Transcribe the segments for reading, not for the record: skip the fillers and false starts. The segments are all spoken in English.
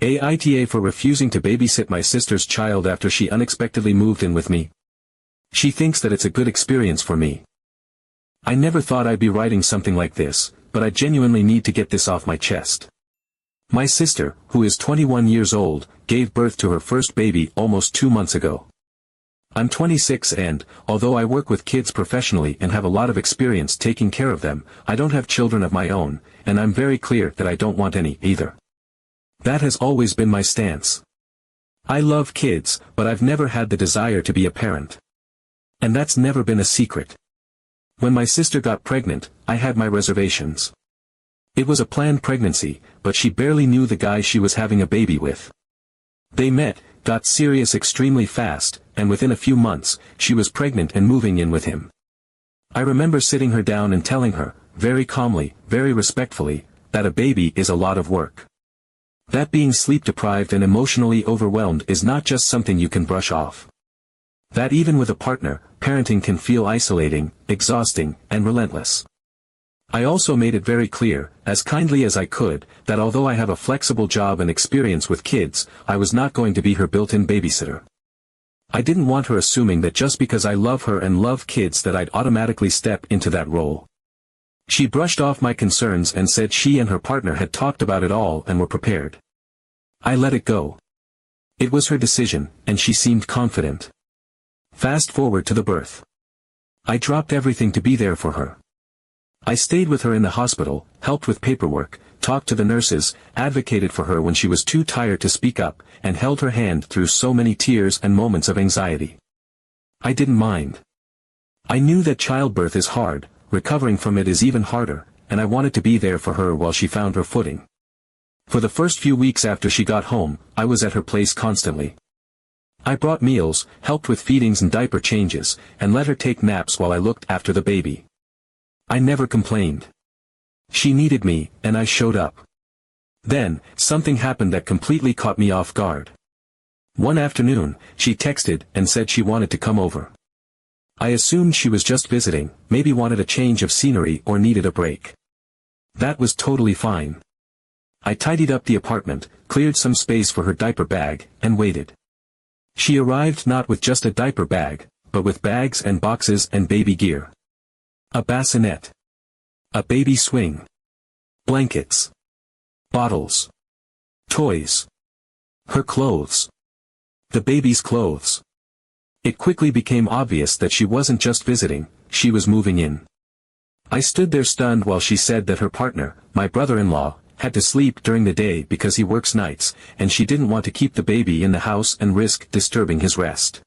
AITA for refusing to babysit my sister's child after she unexpectedly moved in with me. She thinks that it's a good experience for me. I never thought I'd be writing something like this, but I genuinely need to get this off my chest. My sister, who is 21 years old, gave birth to her first baby almost 2 months ago. I'm 26 and, although I work with kids professionally and have a lot of experience taking care of them, I don't have children of my own, and I'm very clear that I don't want any either. That has always been my stance. I love kids, but I've never had the desire to be a parent. And that's never been a secret. When my sister got pregnant, I had my reservations. It was a planned pregnancy, but she barely knew the guy she was having a baby with. They met, got serious extremely fast, and within a few months, she was pregnant and moving in with him. I remember sitting her down and telling her, very calmly, very respectfully, that a baby is a lot of work. That being sleep-deprived and emotionally overwhelmed is not just something you can brush off. That even with a partner, parenting can feel isolating, exhausting, and relentless. I also made it very clear, as kindly as I could, that although I have a flexible job and experience with kids, I was not going to be her built-in babysitter. I didn't want her assuming that just because I love her and love kids that I'd automatically step into that role. She brushed off my concerns and said she and her partner had talked about it all and were prepared. I let it go. It was her decision, and she seemed confident. Fast forward to the birth. I dropped everything to be there for her. I stayed with her in the hospital, helped with paperwork, talked to the nurses, advocated for her when she was too tired to speak up, and held her hand through so many tears and moments of anxiety. I didn't mind. I knew that childbirth is hard, recovering from it is even harder, and I wanted to be there for her while she found her footing. For the first few weeks after she got home, I was at her place constantly. I brought meals, helped with feedings and diaper changes, and let her take naps while I looked after the baby. I never complained. She needed me, and I showed up. Then, something happened that completely caught me off guard. One afternoon, she texted and said she wanted to come over. I assumed she was just visiting, maybe wanted a change of scenery or needed a break. That was totally fine. I tidied up the apartment, cleared some space for her diaper bag, and waited. She arrived not with just a diaper bag, but with bags and boxes and baby gear. A bassinet. A baby swing. Blankets. Bottles. Toys. Her clothes. The baby's clothes. It quickly became obvious that she wasn't just visiting, she was moving in. I stood there stunned while she said that her partner, my brother-in-law, had to sleep during the day because he works nights, and she didn't want to keep the baby in the house and risk disturbing his rest.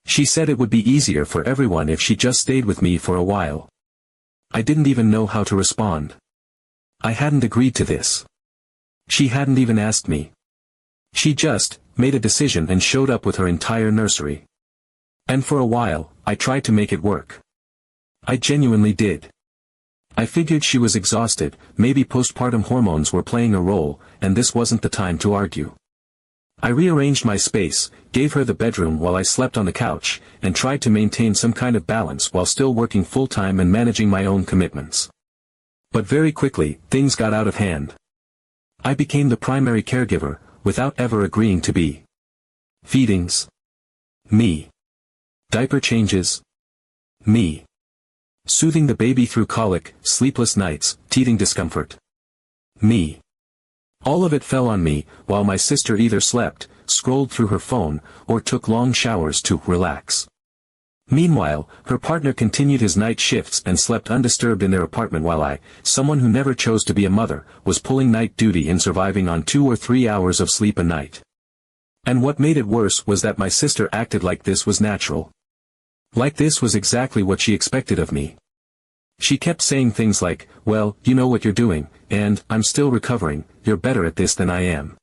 She said it would be easier for everyone if she just stayed with me for a while. I didn't even know how to respond. I hadn't agreed to this. She hadn't even asked me. She just made a decision and showed up with her entire nursery. And for a while, I tried to make it work. I genuinely did. I figured she was exhausted, maybe postpartum hormones were playing a role, and this wasn't the time to argue. I rearranged my space, gave her the bedroom while I slept on the couch, and tried to maintain some kind of balance while still working full-time and managing my own commitments. But very quickly, things got out of hand. I became the primary caregiver, without ever agreeing to be. Feedings. Me. Diaper changes. Me. Soothing the baby through colic, sleepless nights, teething discomfort. Me. All of it fell on me, while my sister either slept, scrolled through her phone, or took long showers to relax. Meanwhile, her partner continued his night shifts and slept undisturbed in their apartment while I, someone who never chose to be a mother, was pulling night duty and surviving on 2 or 3 hours of sleep a night. And what made it worse was that my sister acted like this was natural. Like this was exactly what she expected of me. She kept saying things like, well, you know what you're doing, and, I'm still recovering, you're better at this than I am.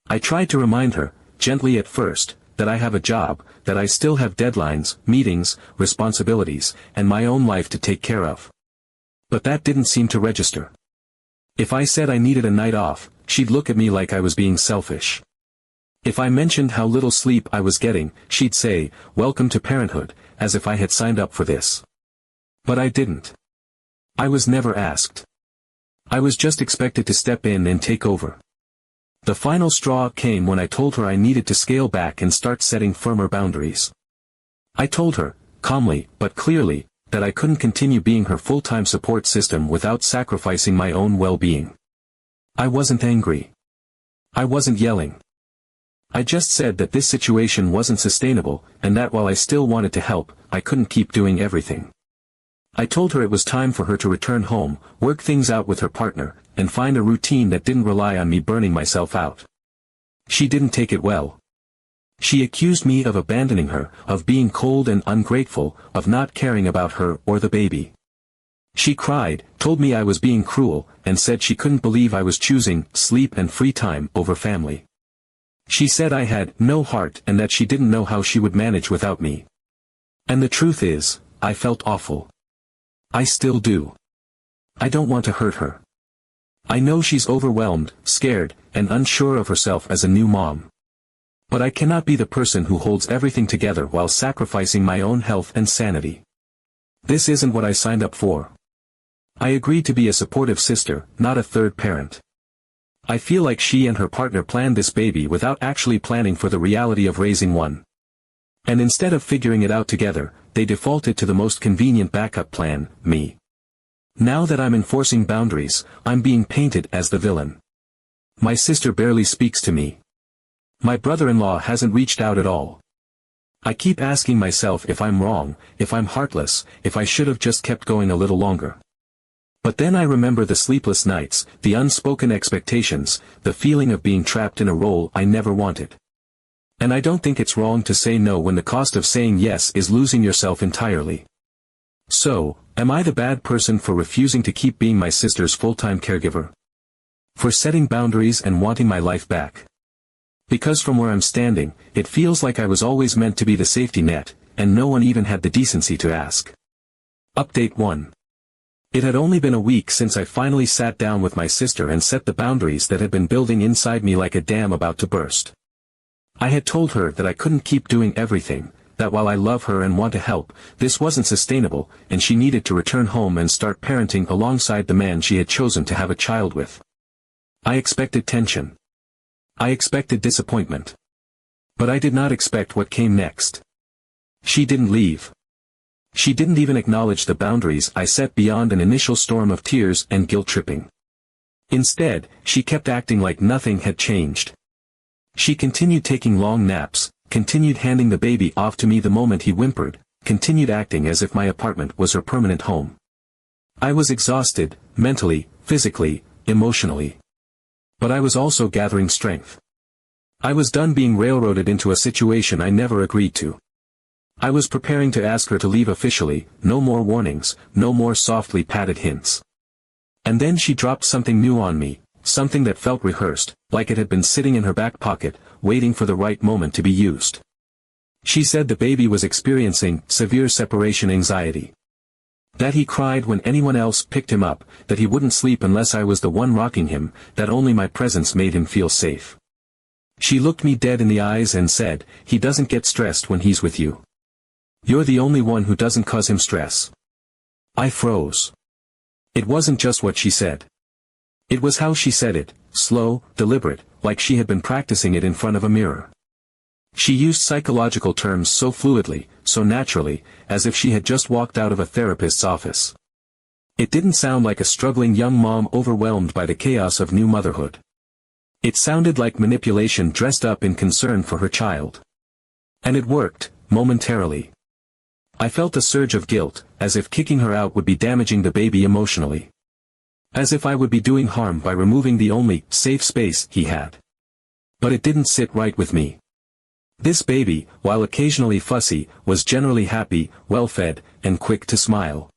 I tried to remind her, gently at first, that I have a job, that I still have deadlines, meetings, responsibilities, and my own life to take care of. But that didn't seem to register. If I said I needed a night off, she'd look at me like I was being selfish. If I mentioned how little sleep I was getting, she'd say, welcome to parenthood, as if I had signed up for this. But I didn't. I was never asked. I was just expected to step in and take over. The final straw came when I told her I needed to scale back and start setting firmer boundaries. I told her, calmly but clearly, that I couldn't continue being her full-time support system without sacrificing my own well-being. I wasn't angry. I wasn't yelling. I just said that this situation wasn't sustainable, and that while I still wanted to help, I couldn't keep doing everything. I told her it was time for her to return home, work things out with her partner, and find a routine that didn't rely on me burning myself out. She didn't take it well. She accused me of abandoning her, of being cold and ungrateful, of not caring about her or the baby. She cried, told me I was being cruel, and said she couldn't believe I was choosing sleep and free time over family. She said I had no heart and that she didn't know how she would manage without me. And the truth is, I felt awful. I still do. I don't want to hurt her. I know she's overwhelmed, scared, and unsure of herself as a new mom. But I cannot be the person who holds everything together while sacrificing my own health and sanity. This isn't what I signed up for. I agreed to be a supportive sister, not a third parent. I feel like she and her partner planned this baby without actually planning for the reality of raising one. And instead of figuring it out together, they defaulted to the most convenient backup plan, me. Now that I'm enforcing boundaries, I'm being painted as the villain. My sister barely speaks to me. My brother-in-law hasn't reached out at all. I keep asking myself if I'm wrong, if I'm heartless, if I should have just kept going a little longer. But then I remember the sleepless nights, the unspoken expectations, the feeling of being trapped in a role I never wanted. And I don't think it's wrong to say no when the cost of saying yes is losing yourself entirely. So, am I the bad person for refusing to keep being my sister's full-time caregiver? For setting boundaries and wanting my life back? Because from where I'm standing, it feels like I was always meant to be the safety net, and no one even had the decency to ask. Update 1. It had only been a week since I finally sat down with my sister and set the boundaries that had been building inside me like a dam about to burst. I had told her that I couldn't keep doing everything, that while I love her and want to help, this wasn't sustainable, and she needed to return home and start parenting alongside the man she had chosen to have a child with. I expected tension. I expected disappointment. But I did not expect what came next. She didn't leave. She didn't even acknowledge the boundaries I set beyond an initial storm of tears and guilt-tripping. Instead, she kept acting like nothing had changed. She continued taking long naps, continued handing the baby off to me the moment he whimpered, continued acting as if my apartment was her permanent home. I was exhausted, mentally, physically, emotionally. But I was also gathering strength. I was done being railroaded into a situation I never agreed to. I was preparing to ask her to leave officially, no more warnings, no more softly patted hints. And then she dropped something new on me, something that felt rehearsed, like it had been sitting in her back pocket, waiting for the right moment to be used. She said the baby was experiencing severe separation anxiety. That he cried when anyone else picked him up, that he wouldn't sleep unless I was the one rocking him, that only my presence made him feel safe. She looked me dead in the eyes and said, "He doesn't get stressed when he's with you. You're the only one who doesn't cause him stress." I froze. It wasn't just what she said. It was how she said it, slow, deliberate, like she had been practicing it in front of a mirror. She used psychological terms so fluidly, so naturally, as if she had just walked out of a therapist's office. It didn't sound like a struggling young mom overwhelmed by the chaos of new motherhood. It sounded like manipulation dressed up in concern for her child. And it worked, momentarily. I felt a surge of guilt, as if kicking her out would be damaging the baby emotionally. As if I would be doing harm by removing the only safe space he had. But it didn't sit right with me. This baby, while occasionally fussy, was generally happy, well-fed, and quick to smile.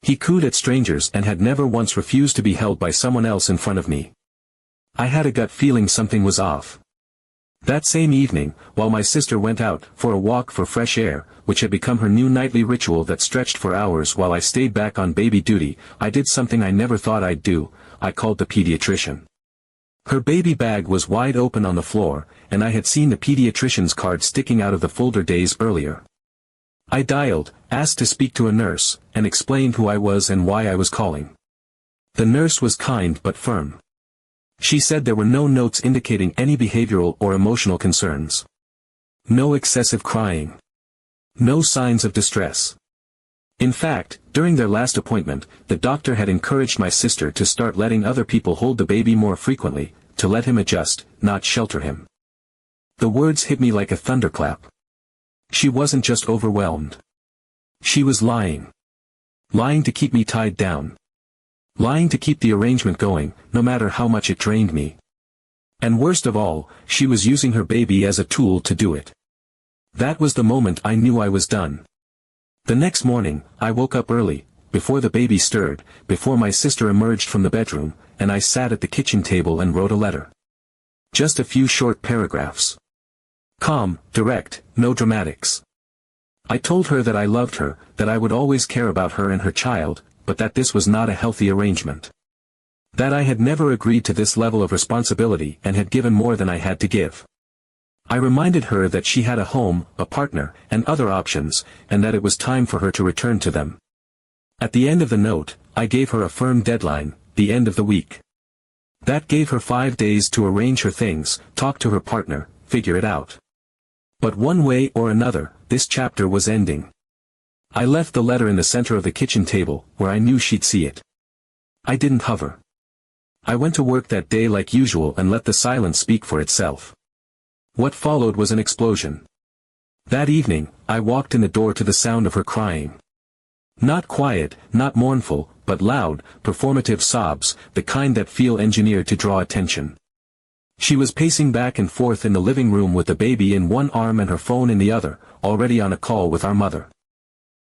He cooed at strangers and had never once refused to be held by someone else in front of me. I had a gut feeling something was off. That same evening, while my sister went out for a walk for fresh air, which had become her new nightly ritual that stretched for hours while I stayed back on baby duty, I did something I never thought I'd do. I called the pediatrician. Her baby bag was wide open on the floor, and I had seen the pediatrician's card sticking out of the folder days earlier. I dialed, asked to speak to a nurse, and explained who I was and why I was calling. The nurse was kind but firm. She said there were no notes indicating any behavioral or emotional concerns. No excessive crying. No signs of distress. In fact, during their last appointment, the doctor had encouraged my sister to start letting other people hold the baby more frequently, to let him adjust, not shelter him. The words hit me like a thunderclap. She wasn't just overwhelmed. She was lying. Lying to keep me tied down. Lying to keep the arrangement going, no matter how much it drained me. And worst of all, she was using her baby as a tool to do it. That was the moment I knew I was done. The next morning, I woke up early, before the baby stirred, before my sister emerged from the bedroom, and I sat at the kitchen table and wrote a letter. Just a few short paragraphs. Calm, direct, no dramatics. I told her that I loved her, that I would always care about her and her child, but that this was not a healthy arrangement. That I had never agreed to this level of responsibility and had given more than I had to give. I reminded her that she had a home, a partner, and other options, and that it was time for her to return to them. At the end of the note, I gave her a firm deadline, the end of the week. That gave her 5 days to arrange her things, talk to her partner, figure it out. But one way or another, this chapter was ending. I left the letter in the center of the kitchen table, where I knew she'd see it. I didn't hover. I went to work that day like usual and let the silence speak for itself. What followed was an explosion. That evening, I walked in the door to the sound of her crying. Not quiet, not mournful, but loud, performative sobs, the kind that feel engineered to draw attention. She was pacing back and forth in the living room with the baby in one arm and her phone in the other, already on a call with our mother.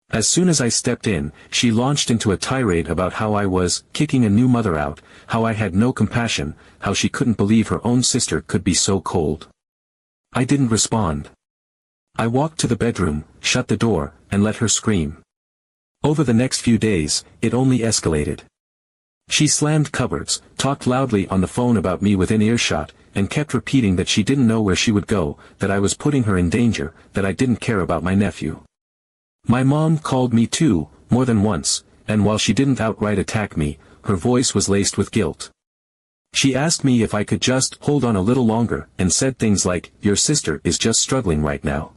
As soon as I stepped in, she launched into a tirade about how I was kicking a new mother out, how I had no compassion, how she couldn't believe her own sister could be so cold. I didn't respond. I walked to the bedroom, shut the door, and let her scream. Over the next few days, it only escalated. She slammed cupboards, talked loudly on the phone about me within earshot, and kept repeating that she didn't know where she would go, that I was putting her in danger, that I didn't care about my nephew. My mom called me too, more than once, and while she didn't outright attack me, her voice was laced with guilt. She asked me if I could just hold on a little longer, and said things like, "Your sister is just struggling right now."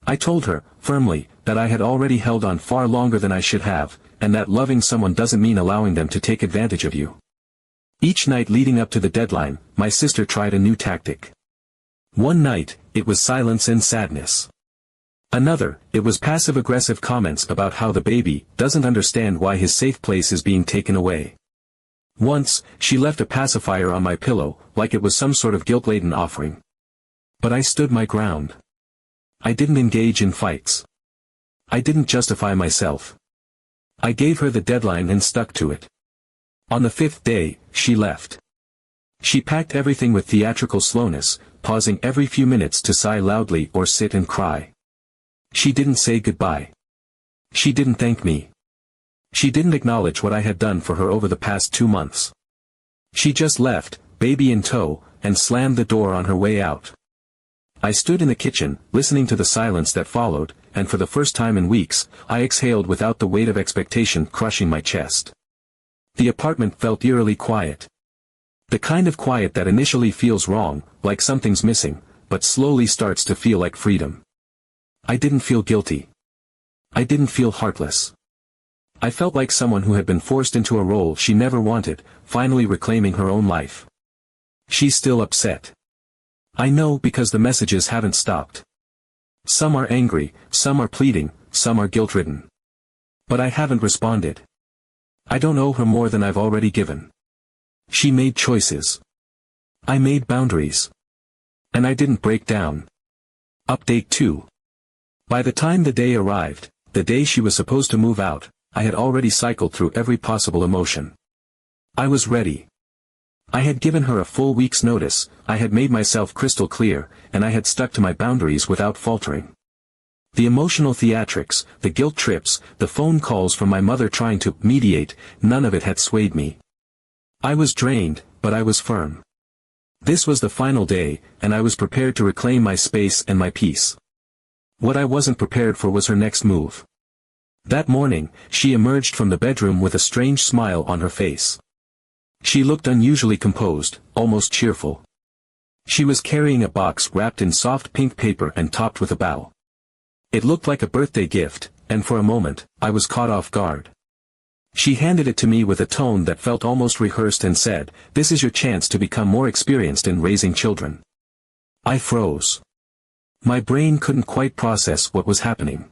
I told her, firmly, that I had already held on far longer than I should have, and that loving someone doesn't mean allowing them to take advantage of you. Each night leading up to the deadline, my sister tried a new tactic. One night, it was silence and sadness. Another, it was passive-aggressive comments about how the baby doesn't understand why his safe place is being taken away. Once, she left a pacifier on my pillow, like it was some sort of guilt-laden offering. But I stood my ground. I didn't engage in fights. I didn't justify myself. I gave her the deadline and stuck to it. On the 5th day, she left. She packed everything with theatrical slowness, pausing every few minutes to sigh loudly or sit and cry. She didn't say goodbye. She didn't thank me. She didn't acknowledge what I had done for her over the past 2 months. She just left, baby in tow, and slammed the door on her way out. I stood in the kitchen, listening to the silence that followed, and for the first time in weeks, I exhaled without the weight of expectation crushing my chest. The apartment felt eerily quiet. The kind of quiet that initially feels wrong, like something's missing, but slowly starts to feel like freedom. I didn't feel guilty. I didn't feel heartless. I felt like someone who had been forced into a role she never wanted, finally reclaiming her own life. She's still upset. I know because the messages haven't stopped. Some are angry, some are pleading, some are guilt-ridden. But I haven't responded. I don't owe her more than I've already given. She made choices. I made boundaries. And I didn't break down. Update 2. By the time the day arrived, the day she was supposed to move out, I had already cycled through every possible emotion. I was ready. I had given her a full week's notice, I had made myself crystal clear, and I had stuck to my boundaries without faltering. The emotional theatrics, the guilt trips, the phone calls from my mother trying to mediate, none of it had swayed me. I was drained, but I was firm. This was the final day, and I was prepared to reclaim my space and my peace. What I wasn't prepared for was her next move. That morning, she emerged from the bedroom with a strange smile on her face. She looked unusually composed, almost cheerful. She was carrying a box wrapped in soft pink paper and topped with a bow. It looked like a birthday gift, and for a moment, I was caught off guard. She handed it to me with a tone that felt almost rehearsed and said, "This is your chance to become more experienced in raising children." I froze. My brain couldn't quite process what was happening.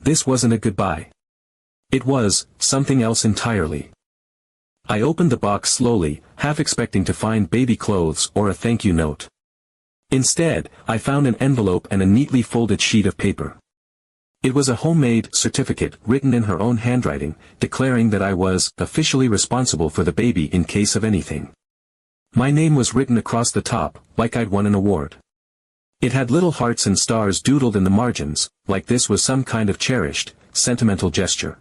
This wasn't a goodbye. It was something else entirely. I opened the box slowly, half expecting to find baby clothes or a thank you note. Instead, I found an envelope and a neatly folded sheet of paper. It was a homemade certificate written in her own handwriting, declaring that I was officially responsible for the baby in case of anything. My name was written across the top, like I'd won an award. It had little hearts and stars doodled in the margins, like this was some kind of cherished, sentimental gesture.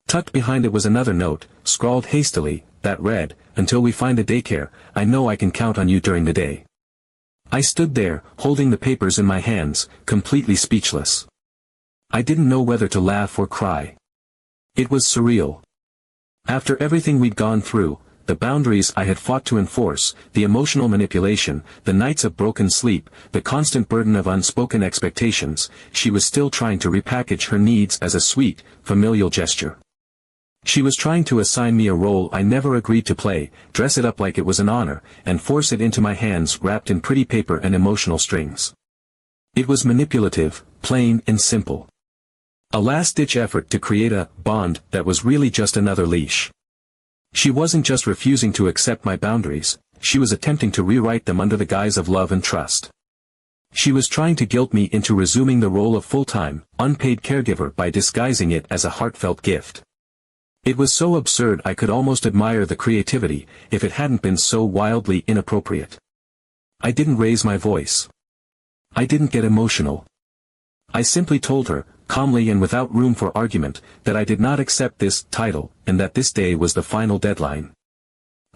Tucked behind it was another note, scrawled hastily, that read, "Until we find a daycare, I know I can count on you during the day." I stood there, holding the papers in my hands, completely speechless. I didn't know whether to laugh or cry. It was surreal. After everything we'd gone through, the boundaries I had fought to enforce, the emotional manipulation, the nights of broken sleep, the constant burden of unspoken expectations, she was still trying to repackage her needs as a sweet, familial gesture. She was trying to assign me a role I never agreed to play, dress it up like it was an honor, and force it into my hands wrapped in pretty paper and emotional strings. It was manipulative, plain and simple. A last-ditch effort to create a bond that was really just another leash. She wasn't just refusing to accept my boundaries, she was attempting to rewrite them under the guise of love and trust. She was trying to guilt me into resuming the role of full-time, unpaid caregiver by disguising it as a heartfelt gift. It was so absurd I could almost admire the creativity, if it hadn't been so wildly inappropriate. I didn't raise my voice. I didn't get emotional. I simply told her, calmly and without room for argument, that I did not accept this title, and that this day was the final deadline.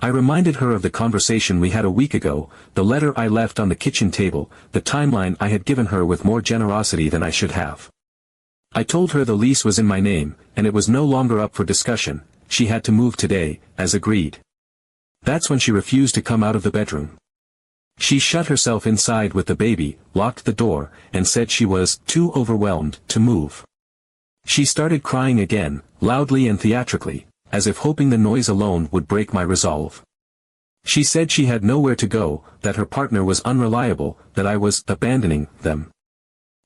I reminded her of the conversation we had a week ago, the letter I left on the kitchen table, the timeline I had given her with more generosity than I should have. I told her the lease was in my name, and it was no longer up for discussion, she had to move today, as agreed. That's when she refused to come out of the bedroom. She shut herself inside with the baby, locked the door, and said she was too overwhelmed to move. She started crying again, loudly and theatrically, as if hoping the noise alone would break my resolve. She said she had nowhere to go, that her partner was unreliable, that I was abandoning them.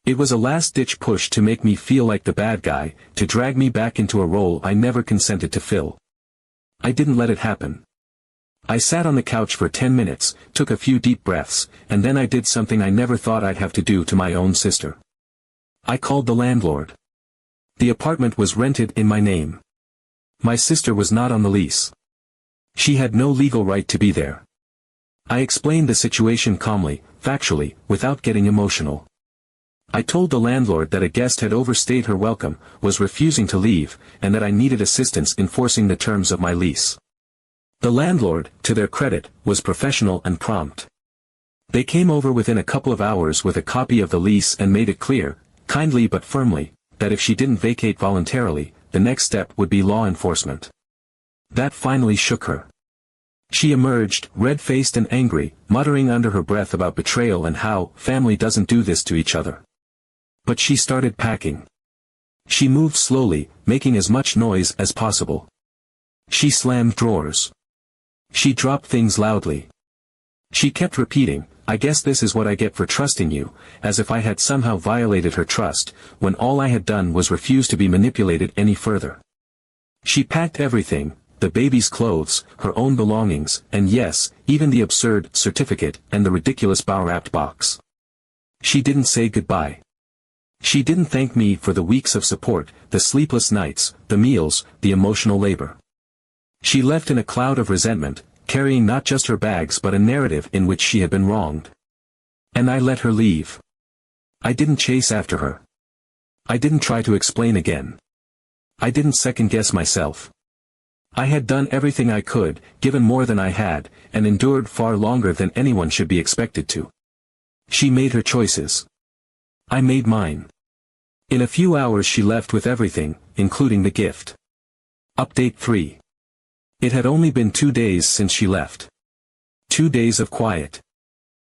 It was a last-ditch push to make me feel like the bad guy, to drag me back into a role I never consented to fill. I didn't let it happen. I sat on the couch for 10 minutes, took a few deep breaths, and then I did something I never thought I'd have to do to my own sister. I called the landlord. The apartment was rented in my name. My sister was not on the lease. She had no legal right to be there. I explained the situation calmly, factually, without getting emotional. I told the landlord that a guest had overstayed her welcome, was refusing to leave, and that I needed assistance enforcing the terms of my lease. The landlord, to their credit, was professional and prompt. They came over within a couple of hours with a copy of the lease and made it clear, kindly but firmly, that if she didn't vacate voluntarily, the next step would be law enforcement. That finally shook her. She emerged, red-faced and angry, muttering under her breath about betrayal and how family doesn't do this to each other. But she started packing. She moved slowly, making as much noise as possible. She slammed drawers. She dropped things loudly. She kept repeating, "I guess this is what I get for trusting you," as if I had somehow violated her trust, when all I had done was refuse to be manipulated any further. She packed everything, the baby's clothes, her own belongings, and yes, even the absurd certificate and the ridiculous bow-wrapped box. She didn't say goodbye. She didn't thank me for the weeks of support, the sleepless nights, the meals, the emotional labor. She left in a cloud of resentment, carrying not just her bags but a narrative in which she had been wronged. And I let her leave. I didn't chase after her. I didn't try to explain again. I didn't second-guess myself. I had done everything I could, given more than I had, and endured far longer than anyone should be expected to. She made her choices. I made mine. In a few hours she left with everything, including the gift. Update 3. It had only been 2 days since she left. 2 days of quiet.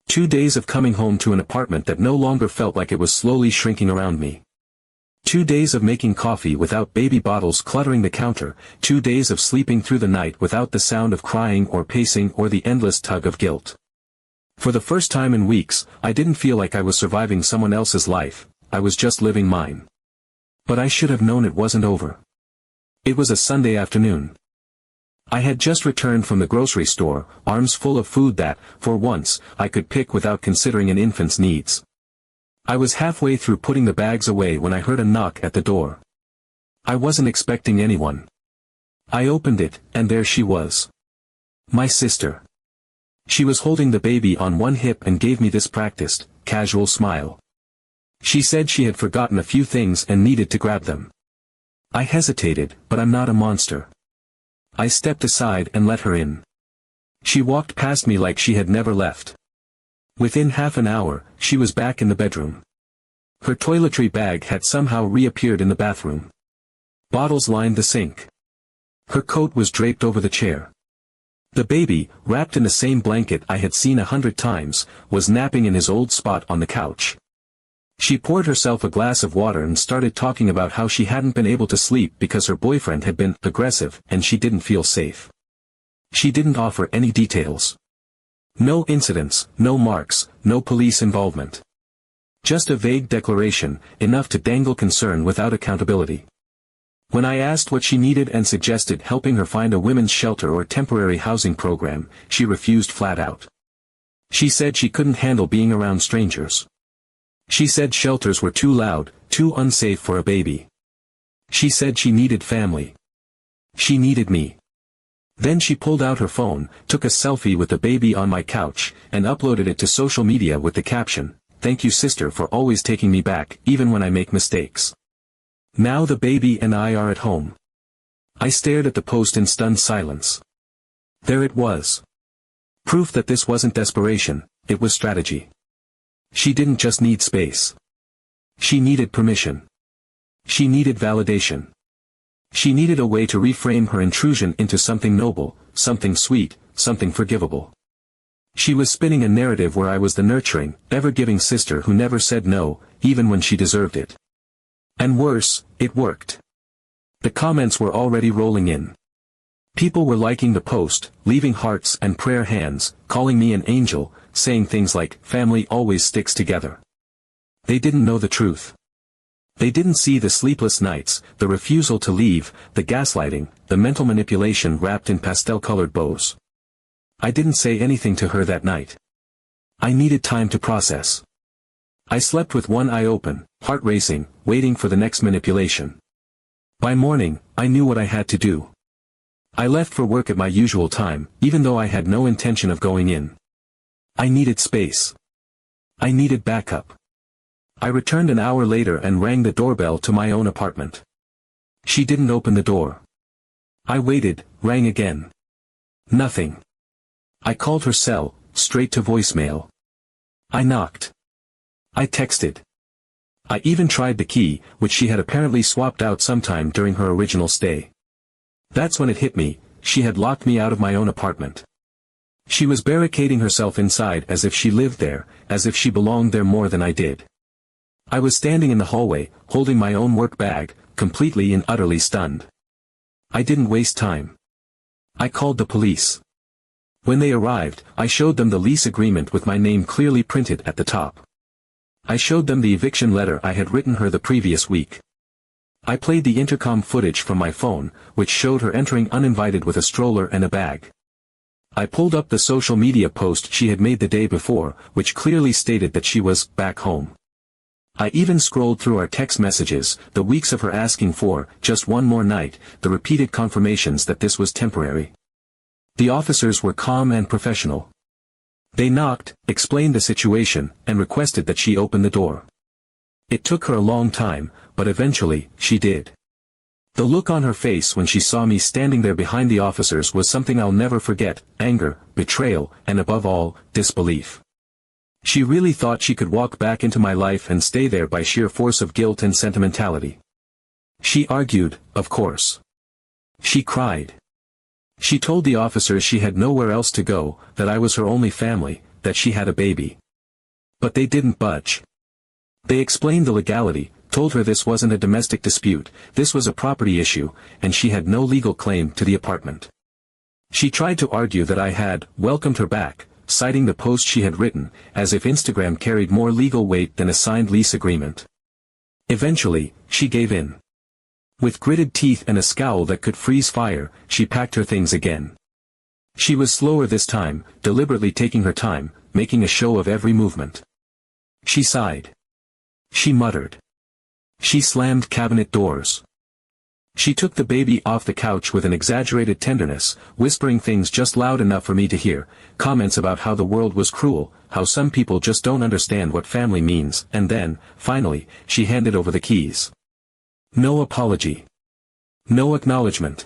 2 days of coming home to an apartment that no longer felt like it was slowly shrinking around me. 2 days of making coffee without baby bottles cluttering the counter, 2 days of sleeping through the night without the sound of crying or pacing or the endless tug of guilt. For the first time in weeks, I didn't feel like I was surviving someone else's life, I was just living mine. But I should have known it wasn't over. It was a Sunday afternoon. I had just returned from the grocery store, arms full of food that, for once, I could pick without considering an infant's needs. I was halfway through putting the bags away when I heard a knock at the door. I wasn't expecting anyone. I opened it, and there she was. My sister. She was holding the baby on one hip and gave me this practiced, casual smile. She said she had forgotten a few things and needed to grab them. I hesitated, but I'm not a monster. I stepped aside and let her in. She walked past me like she had never left. Within half an hour, she was back in the bedroom. Her toiletry bag had somehow reappeared in the bathroom. Bottles lined the sink. Her coat was draped over the chair. The baby, wrapped in the same blanket I had seen 100 times, was napping in his old spot on the couch. She poured herself a glass of water and started talking about how she hadn't been able to sleep because her boyfriend had been aggressive and she didn't feel safe. She didn't offer any details. No incidents, no marks, no police involvement. Just a vague declaration, enough to dangle concern without accountability. When I asked what she needed and suggested helping her find a women's shelter or temporary housing program, she refused flat out. She said she couldn't handle being around strangers. She said shelters were too loud, too unsafe for a baby. She said she needed family. She needed me. Then she pulled out her phone, took a selfie with the baby on my couch, and uploaded it to social media with the caption, "Thank you sister for always taking me back, even when I make mistakes." Now the baby and I are at home. I stared at the post in stunned silence. There it was. Proof that this wasn't desperation, it was strategy. She didn't just need space. She needed permission. She needed validation. She needed a way to reframe her intrusion into something noble, something sweet, something forgivable. She was spinning a narrative where I was the nurturing, ever-giving sister who never said no, even when she deserved it. And worse, it worked. The comments were already rolling in. People were liking the post, leaving hearts and prayer hands, calling me an angel, saying things like, "Family always sticks together." They didn't know the truth. They didn't see the sleepless nights, the refusal to leave, the gaslighting, the mental manipulation wrapped in pastel-colored bows. I didn't say anything to her that night. I needed time to process. I slept with one eye open, heart racing, waiting for the next manipulation. By morning, I knew what I had to do. I left for work at my usual time, even though I had no intention of going in. I needed space. I needed backup. I returned an hour later and rang the doorbell to my own apartment. She didn't open the door. I waited, rang again. Nothing. I called her cell, straight to voicemail. I knocked. I texted. I even tried the key, which she had apparently swapped out sometime during her original stay. That's when it hit me, she had locked me out of my own apartment. She was barricading herself inside as if she lived there, as if she belonged there more than I did. I was standing in the hallway, holding my own work bag, completely and utterly stunned. I didn't waste time. I called the police. When they arrived, I showed them the lease agreement with my name clearly printed at the top. I showed them the eviction letter I had written her the previous week. I played the intercom footage from my phone, which showed her entering uninvited with a stroller and a bag. I pulled up the social media post she had made the day before, which clearly stated that she was back home. I even scrolled through our text messages, the weeks of her asking for just one more night, the repeated confirmations that this was temporary. The officers were calm and professional. They knocked, explained the situation, and requested that she open the door. It took her a long time, but eventually, she did. The look on her face when she saw me standing there behind the officers was something I'll never forget: anger, betrayal, and above all, disbelief. She really thought she could walk back into my life and stay there by sheer force of guilt and sentimentality. She argued, of course. She cried. She told the officers she had nowhere else to go, that I was her only family, that she had a baby. But they didn't budge. They explained the legality, told her this wasn't a domestic dispute, this was a property issue, and she had no legal claim to the apartment. She tried to argue that I had welcomed her back, citing the post she had written, as if Instagram carried more legal weight than a signed lease agreement. Eventually, she gave in. With gritted teeth and a scowl that could freeze fire, she packed her things again. She was slower this time, deliberately taking her time, making a show of every movement. She sighed. She muttered. She slammed cabinet doors. She took the baby off the couch with an exaggerated tenderness, whispering things just loud enough for me to hear, comments about how the world was cruel, how some people just don't understand what family means, and then, finally, she handed over the keys. No apology. No acknowledgement.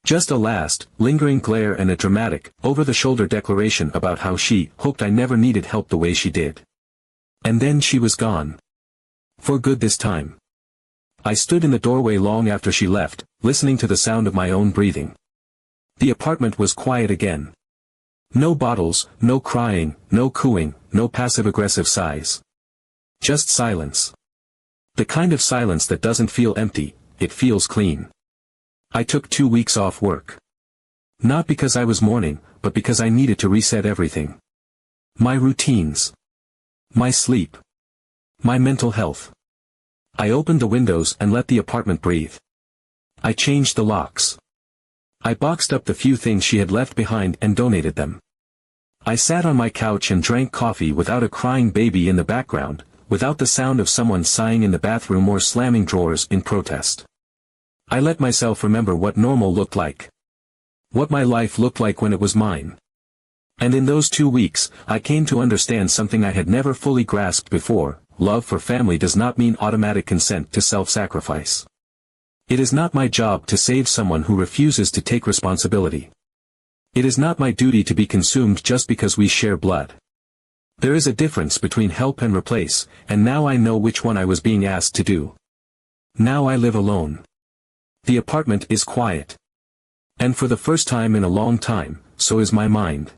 Just a last, lingering glare and a dramatic, over-the-shoulder declaration about how she hoped I never needed help the way she did. And then she was gone. For good this time. I stood in the doorway long after she left, listening to the sound of my own breathing. The apartment was quiet again. No bottles, no crying, no cooing, no passive-aggressive sighs. Just silence. The kind of silence that doesn't feel empty, it feels clean. I took 2 weeks off work. Not because I was mourning, but because I needed to reset everything. My routines. My sleep. My mental health. I opened the windows and let the apartment breathe. I changed the locks. I boxed up the few things she had left behind and donated them. I sat on my couch and drank coffee without a crying baby in the background, without the sound of someone sighing in the bathroom or slamming drawers in protest. I let myself remember what normal looked like. What my life looked like when it was mine. And in those 2 weeks, I came to understand something I had never fully grasped before: love for family does not mean automatic consent to self-sacrifice. It is not my job to save someone who refuses to take responsibility. It is not my duty to be consumed just because we share blood. There is a difference between help and replace, and now I know which one I was being asked to do. Now I live alone. The apartment is quiet. And for the first time in a long time, so is my mind.